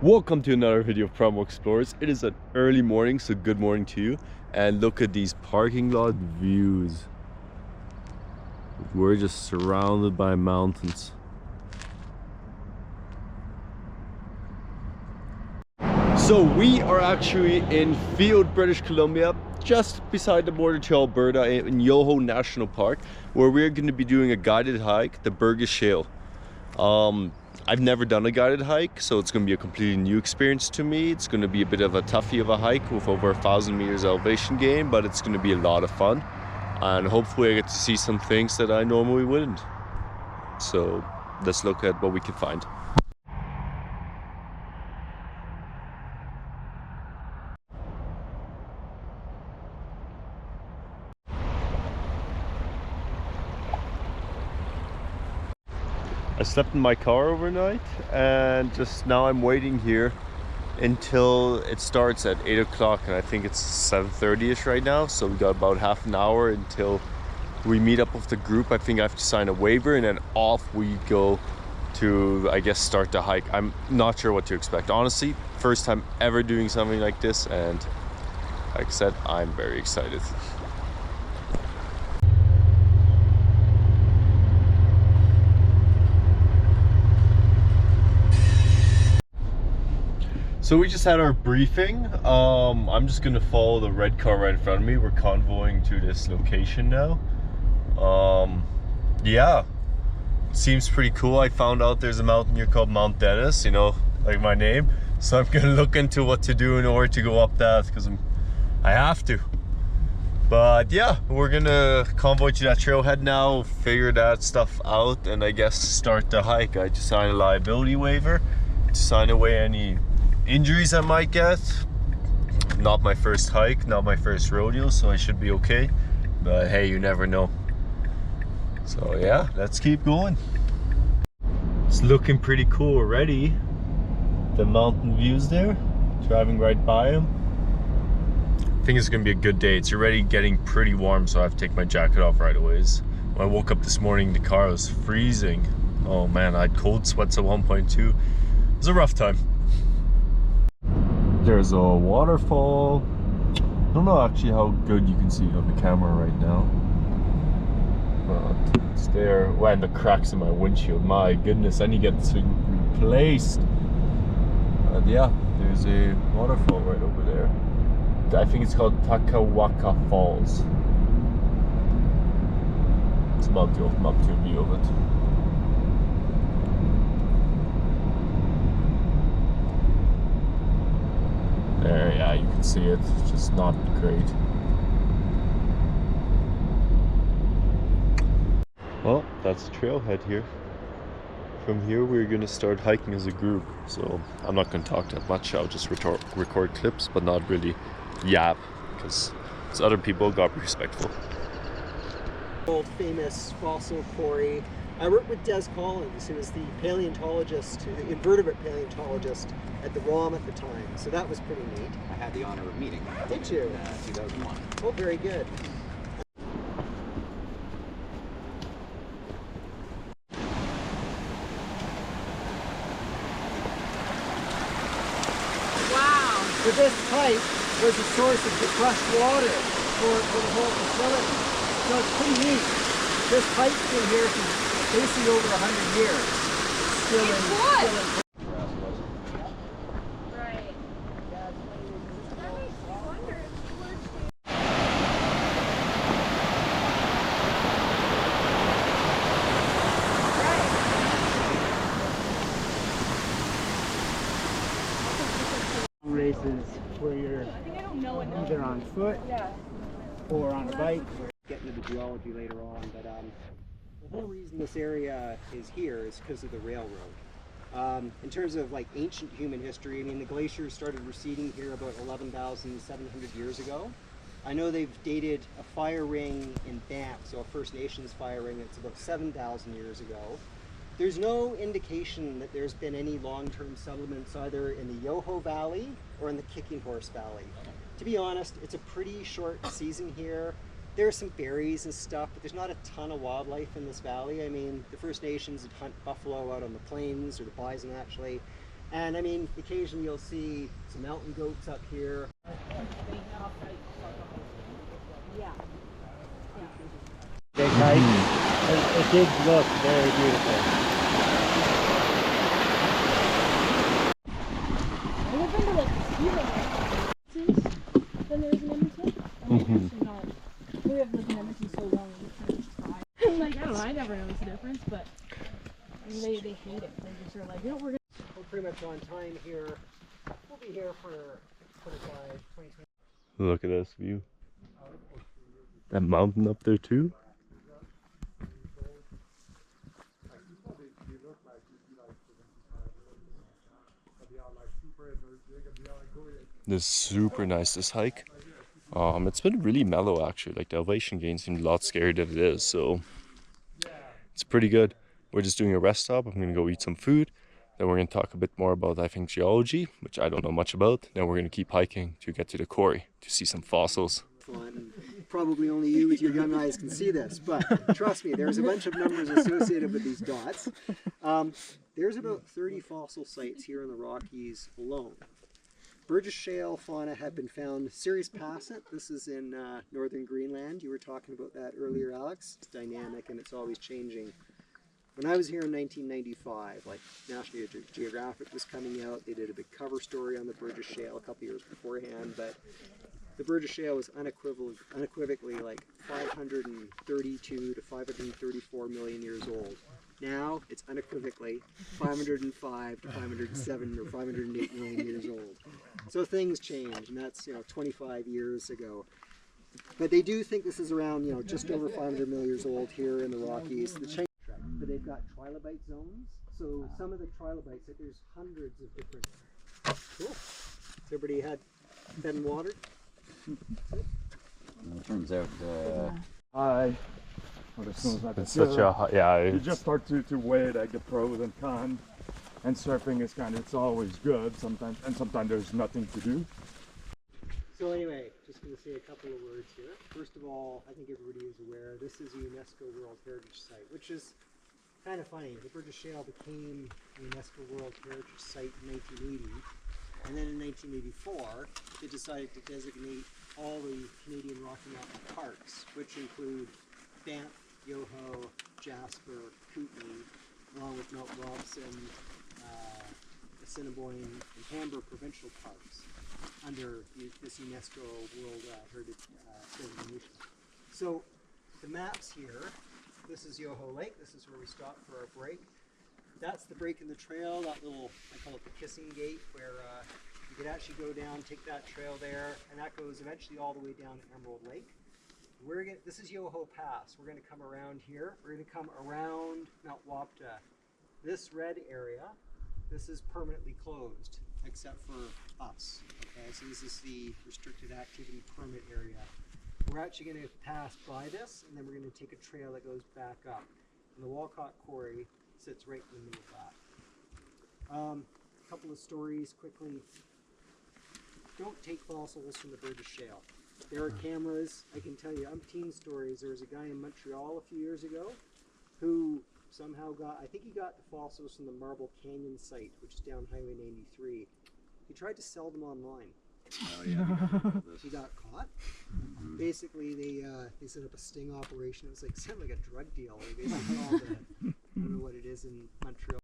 Welcome to another video of Primal Explorers. It is an early morning, so good morning to you. And look at these parking lot views. We're just surrounded by mountains. So we are actually in Field, British Columbia, just beside the border to Alberta in Yoho National Park, where we're going to be doing a guided hike, the Burgess Shale. I've never done a guided hike, so it's going to be a completely new experience to me. It's going to be a bit of a toughie of a hike with over 1,000 meters elevation gain, but it's going to be a lot of fun. And hopefully I get to see some things that I normally wouldn't. So let's look at what we can find. I slept in my car overnight, and just now I'm waiting here until it starts at 8 o'clock, and I think it's 7:30ish right now, so we got about half an hour until we meet up with the group. I think I have to sign a waiver, and then off we go to, I guess, start the hike. I'm not sure what to expect, honestly. First time ever doing something like this, and like I said, I'm very excited. So we just had our briefing. I'm just gonna follow the red car right in front of me. We're convoying to this location now. Yeah, seems pretty cool. I found out there's a mountain here called Mount Dennis, you know, like my name. So I'm gonna look into what to do in order to go up that, because I have to. But yeah, we're gonna convoy to that trailhead now, figure that stuff out, and I guess start the hike. I just signed a liability waiver to sign away any injuries I might get. Not my first hike, not my first rodeo, so I should be okay. But hey, you never know. So yeah, let's keep going. It's looking pretty cool already. The mountain views there, driving right by them. I think it's gonna be a good day. It's already getting pretty warm, so I have to take my jacket off right away. When I woke up this morning, the car was freezing. Oh man, I had cold sweats at 1.2. It was a rough time. There's a waterfall. I don't know actually how good you can see it on the camera right now, but it's there. Wow, and the cracks in my windshield, my goodness, I need to get this thing replaced. And yeah, there's a waterfall right over there. I think it's called Takawaka Falls. It's about to open up to a view of it. There, yeah, you can see it. It's just not great. Well, that's the trailhead here. From here, we're gonna start hiking as a group. So I'm not gonna talk that much. I'll just record clips, but not really yap, because other people gotta be respectful. Old famous fossil quarry. I worked with Des Collins, who was the paleontologist, the invertebrate paleontologist at the ROM at the time. So that was pretty neat. I had the honor of meeting him. Did you? In 2001. Oh, very good. Wow. So this pipe was a source of the fresh water for the whole facility. So it's pretty neat. This pipe's been here for basically over 100 years. Still in. Right. That makes me wonder if you were Races where you're either on foot or on a bike. We're getting into the geology later on, but the whole reason this area is here is because of the railroad. In terms of like ancient human history, I mean, the glaciers started receding here about 11,700 years ago. I know they've dated a fire ring in Banff, so a First Nations fire ring, that's about 7,000 years ago. There's no indication that there's been any long-term settlements either in the Yoho Valley or in the Kicking Horse Valley. To be honest, it's a pretty short season here. There are some berries and stuff, but there's not a ton of wildlife in this valley. I mean, the First Nations would hunt buffalo out on the plains, or the bison actually. And I mean, occasionally you'll see some mountain goats up here. Yeah. Big hike. It did look very beautiful. I have been to like the ski mountains than there is in Edmonton. I'm like, actually not. We have lived in Edmonton so long and we kind of just try. I'm like, I don't know, I never noticed the difference, but I mean, they hate it. They just are like, you know, we're Pretty much on time here. We'll be here for 20 Look at this view. That mountain up there too. This is super nice, this hike. It's been really mellow actually. Like the elevation gain seemed a lot scarier than it is, so it's pretty good. We're just doing a rest stop. I'm gonna go eat some food. Then we're gonna talk a bit more about, I think, geology, which I don't know much about. Then we're gonna keep hiking to get to the quarry to see some fossils. fun. Probably only you with your young eyes can see this, but trust me, there's a bunch of numbers associated with these dots. There's about 30 fossil sites here in the Rockies alone. Burgess Shale fauna have been found series passant. This is in northern Greenland. You were talking about that earlier, Alex. It's dynamic and it's always changing. When I was here in 1995, like National Geographic was coming out, they did a big cover story on the Burgess Shale a couple years beforehand, but the Burgess Shale was unequivocally like 532 to 534 million years old. Now it's unequivocally 505 to 507 or 508 million years old. So things change, and that's 25 years ago. But they do think this is around just over 500 million years old here in the Rockies. But they've got trilobite zones. So some of the trilobites, like there's hundreds of different. Cool. So everybody had fed and watered. It turns out It's such a you just start to weigh like the pros and cons, and surfing is it's always good sometimes, and sometimes there's nothing to do. So anyway, just going to say a couple of words here. First of all, I think everybody is aware this is a UNESCO World Heritage Site, which is kind of funny. The Burgess Shale became a UNESCO World Heritage Site in 1980, and then in 1984 they decided to designate all the Canadian Rocky Mountain parks, which include Banff, Yoho, Jasper, Kootenay, along with Mount Robson, Assiniboine, and Canberra provincial parks under this UNESCO World Heritage designation. So the maps here, this is Yoho Lake, this is where we stopped for our break. That's the break in the trail, that little, I call it the kissing gate, where you could actually go down, take that trail there, and that goes eventually all the way down to Emerald Lake. This is Yoho Pass. We're going to come around here. We're going to come around Mount Wapta. This red area, this is permanently closed, except for us. Okay, so this is the restricted activity permit area. We're actually going to pass by this, and then we're going to take a trail that goes back up. And the Walcott Quarry sits right in the middle of that. A couple of stories quickly. Don't take fossils from the Burgess Shale. There are cameras. I can tell you umpteen stories. There was a guy in Montreal a few years ago who somehow I think he got the fossils from the Marble Canyon site, which is down Highway 93. He tried to sell them online. oh yeah, He got caught. Basically, they set up a sting operation. It was like sounded like a drug deal. They basically called it. I don't know what it is in Montreal.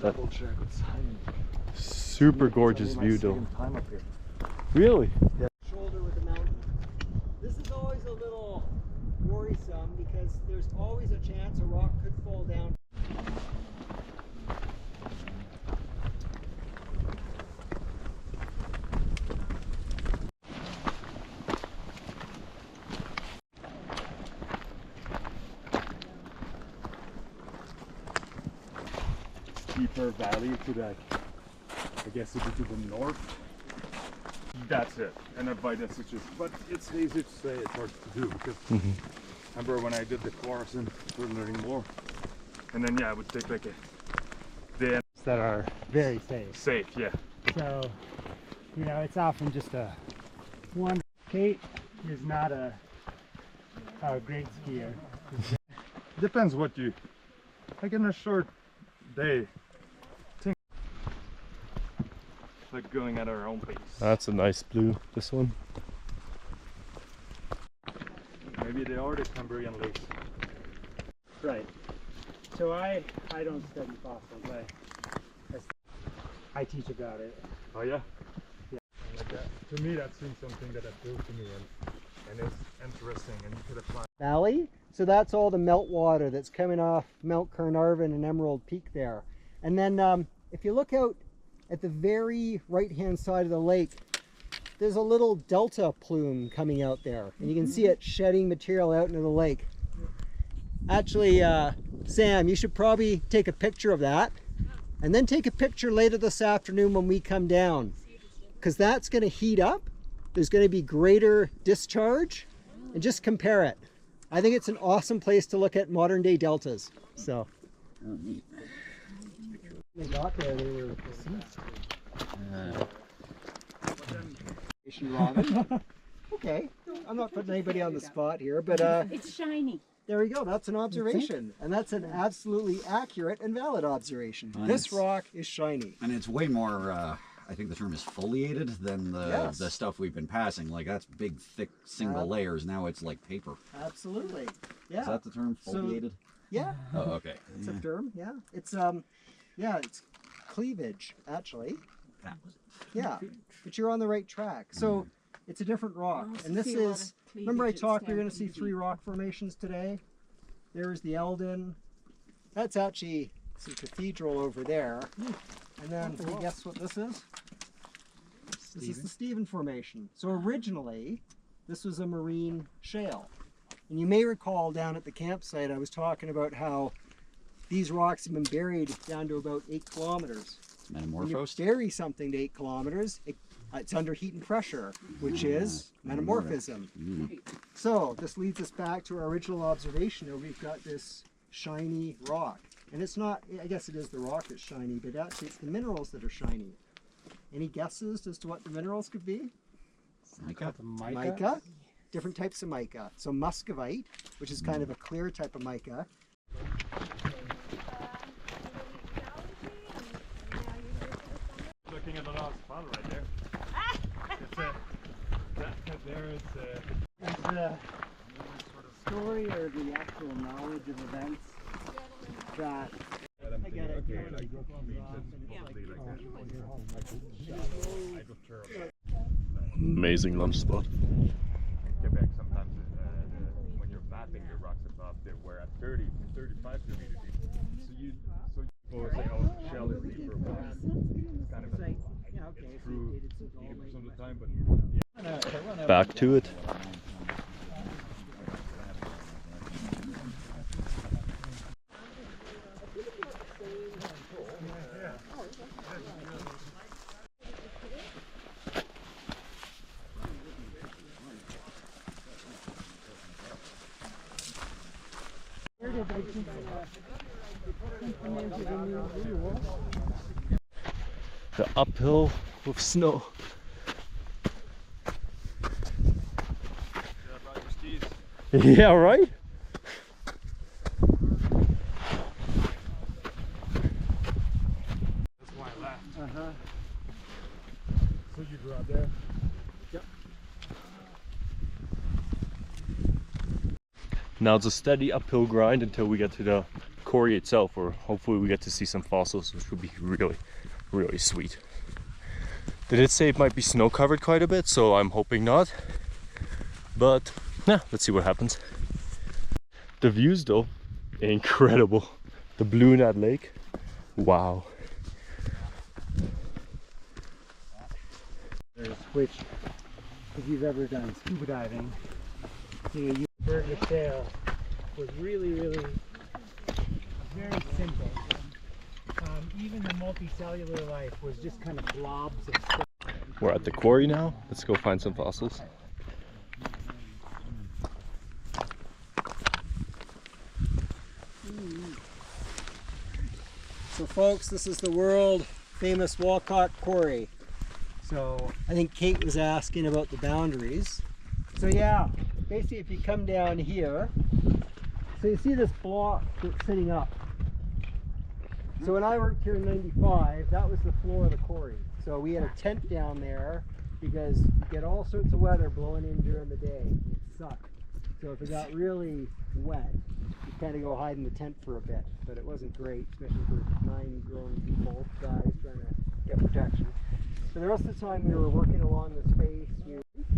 Double check what's super gorgeous view though. Time up here. Really? Shoulder with the mountain. This is always a little worrisome because there's always a chance a rock could fall down. Deeper valley to that, I guess it'd be to the north. That's it. And by this it's just, but it's easy to say, it's hard to do because remember when I did the course and we're learning more. And then I would take like a day That are very safe. safe, yeah. So you know, it's often just a one. Kate is not a great skier. Depends what you, like in a short day, think like going at our own pace. That's a nice blue, this one. Maybe they are the Cambrian lakes. Right. So I don't study fossils. I teach about it. Oh yeah? Yeah. Like that. To me that seems something that appeals to me and it's interesting and you could apply. Valley. So that's all the meltwater that's coming off Mount Carnarvon and Emerald Peak there. And then if you look out at the very right hand side of the lake, there's a little delta plume coming out there, and you can see it shedding material out into the lake. Actually, Sam, you should probably take a picture of that and then take a picture later this afternoon when we come down, because that's going to heat up. There's going to be greater discharge, and just compare it. I think it's an awesome place to look at modern day deltas. So when they got there, they were deceased. Okay, I'm not putting anybody on the spot here, but It's shiny. there we go. That's an observation, and that's an absolutely accurate and valid observation. And This it's- rock is shiny. And it's way more, I think the term is foliated than Yes. the stuff we've been passing. Like that's big, thick, single layers. Now it's like paper. Absolutely. Yeah. Is that the term, So- foliated? Yeah. Oh, okay. It's a term. Yeah. It's it's cleavage actually. That was it. Yeah. But you're on the right track. So it's a different rock, and this is. Remember I talked. We're going to see 3 rock formations today. There's the Eldon. That's actually some cathedral over there. And then can you guess what this is? This is the Stephen Formation. So originally, this was a marine shale. And you may recall down at the campsite, I was talking about how these rocks have been buried down to about 8 kilometers. When you Metamorphosed? bury something to 8 kilometers, it's under heat and pressure, which is metamorphism. So this leads us back to our original observation where we've got this shiny rock. And it's not, I guess it is the rock that's shiny, but actually it's the minerals that are shiny. Any guesses as to what the minerals could be? Mica? Mica. Different types of mica. So muscovite, which is kind of a clear type of mica. Looking at the last file right there. It's there is Is the story or the actual knowledge of events that I get it. Amazing lunch spot. In Quebec, sometimes when you're mapping the rocks above, they were at 30 to 35 humidity. So you say, oh, shell is deeper, but it's kind of true 80% of the time, but Back to it. The uphill with snow. Yeah, right? that's why I laughed. So you grew up there? Now it's a steady uphill grind until we get to the quarry itself, or hopefully we get to see some fossils, which would be really, really sweet. They did say it might be snow covered quite a bit, so I'm hoping not. But yeah, let's see what happens. The views though, incredible. The blue in that lake, wow. Which, if you've ever done scuba diving, Burgess Shale was really very simple. Even the multicellular life was just kind of blobs of stuff. We're at the quarry now. Let's go find some fossils. So folks, this is the world famous Walcott Quarry. So I think Kate was asking about the boundaries. So yeah, basically if you come down here, so you see this block that's sitting up. So when I worked here in '95, that was the floor of the quarry. So we had a tent down there because you get all sorts of weather blowing in during the day. It sucked. So if it got really wet, you kind of go hide in the tent for a bit. But it wasn't great, especially for 9 grown people, guys trying to get protection. So the rest of the time we were working along the space,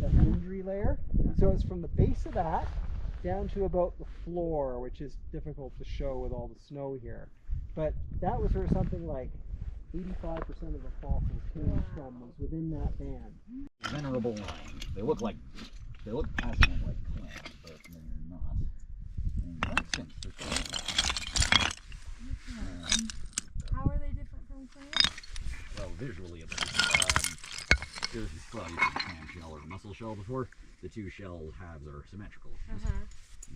that injury layer. So it's from the base of that down to about the floor, which is difficult to show with all the snow here. But that was where something like 85% of the fossils came from, was within that band. Venerable lines. They look passing them like clams, but they're not. And that's interesting. How are they different from clams? Well, visually, there's probably used a clam shell or a mussel shell before. The two shell halves are symmetrical.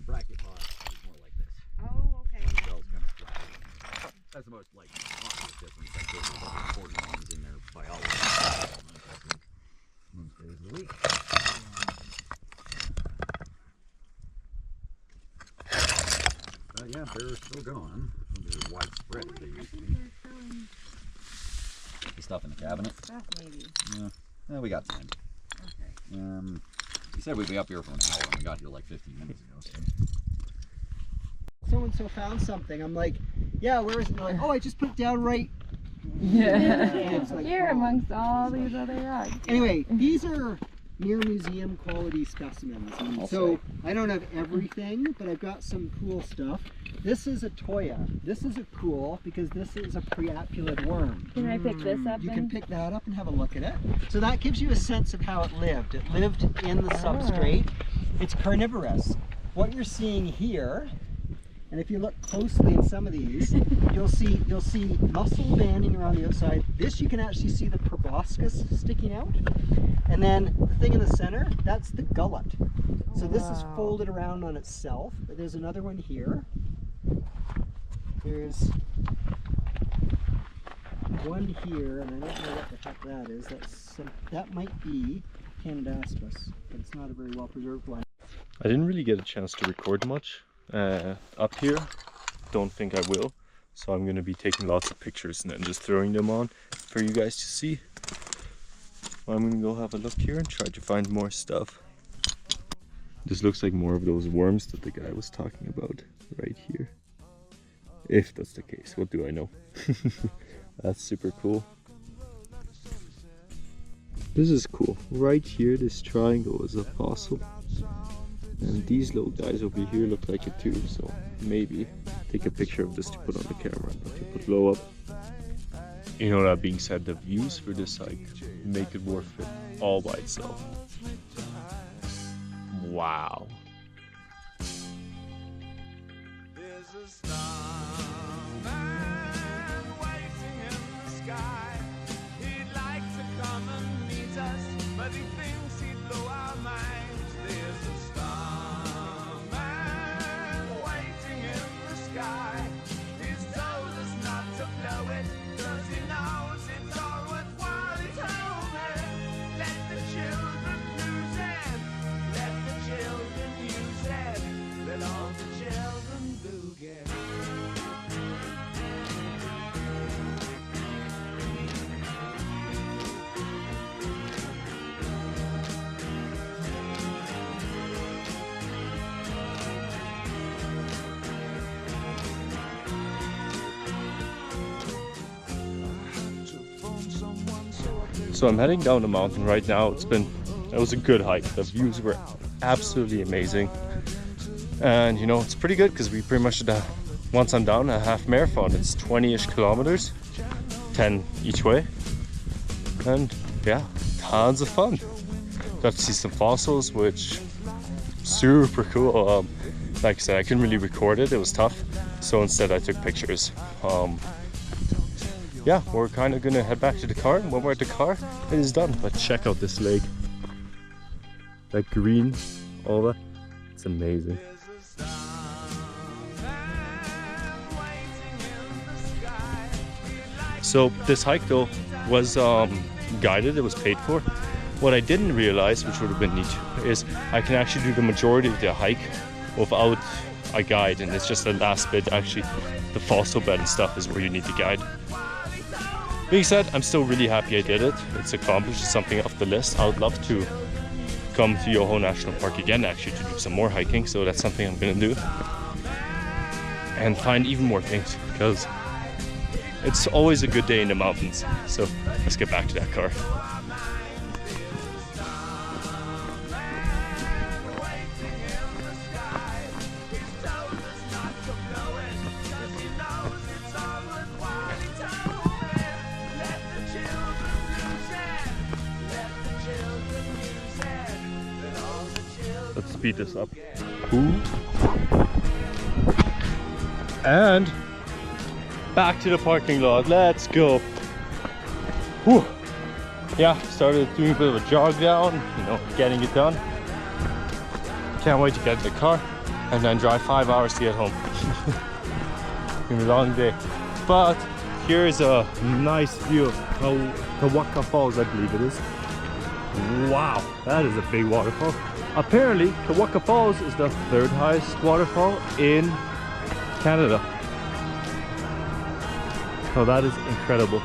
Brachiopods is more like this. Oh, okay. The shell's kind of flat. That's the most obvious difference. Like there's important ones in their biology. Most days of the week. But yeah, they're still going. They're widespread as they used to be. The stuff in the cabinet. Stuff maybe. Yeah, we got time. Okay. We said we'd be up here for an hour, and we got here like 15 minutes ago. So. So-and-so found something. I'm like, yeah, where is it? They're like, oh, I just put it down right Yeah. like, Here oh. amongst all these other rocks. Anyway, these are near museum quality specimens. And so I don't have everything, but I've got some cool stuff. This is a Toya. This is a cool because this is a preapulid worm. Can I pick this up? You can pick that up and have a look at it. So that gives you a sense of how it lived. It lived in the substrate. It's carnivorous. What you're seeing here, and if you look closely in some of these, you'll see muscle banding around the outside. This you can actually see the proboscis sticking out. And then the thing in the center, that's the gullet. So this is folded around on itself. But there's another one here. There's one here, and I don't know what the heck that is. That might be Candaspis, but it's not a very well preserved one. I didn't really get a chance to record much up here. Don't think I will. So I'm going to be taking lots of pictures and then just throwing them on for you guys to see. I'm going to go have a look here and try to find more stuff. This looks like more of those worms that the guy was talking about right here. If that's the case, what do I know? That's super cool. This is cool. Right here, this triangle is a fossil. And these little guys over here look like it too, so maybe take a picture of this to put on the camera and to put blow up. You know, that being said, the views for this hike make it worth it all by itself. Wow. So I'm heading down the mountain right now. It was a good hike. The views were absolutely amazing. And you know, it's pretty good because we pretty much did once I'm down a half marathon. It's 20-ish kilometers, 10 each way. And yeah, tons of fun. Got to see some fossils, which super cool. Like I said, I couldn't really record it. It was tough. So instead I took pictures. Yeah, we're kind of gonna head back to the car, and when we're at the car, it is done. But check out this lake. That green, all that, it's amazing. So this hike though was guided, it was paid for. What I didn't realize, which would have been neat, is I can actually do the majority of the hike without a guide, and it's just the last bit, actually, the fossil bed and stuff is where you need the guide. Being said, I'm still really happy I did it. It's accomplished, it's something off the list. I would love to come to Yoho National Park again, actually, to do some more hiking, so that's something I'm gonna do. And find even more things, because it's always a good day in the mountains. So let's get back to that car. Let's speed this up. Ooh. And back to the parking lot. Let's go. Whew. Yeah, started doing a bit of a jog down, you know, getting it done. Can't wait to get in the car and then drive 5 hours to get home. It's gonna be a long day. But here's a nice view of Kawaka Falls, I believe it is. Wow, that is a big waterfall. Apparently, Kawaka Falls is the 3rd highest waterfall in Canada. Oh, that is incredible.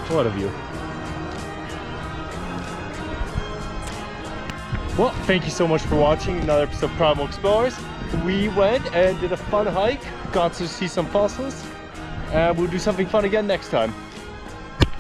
What a view. Well, thank you so much for watching another episode of Primal Explorers. We went and did a fun hike, got to see some fossils, and we'll do something fun again next time.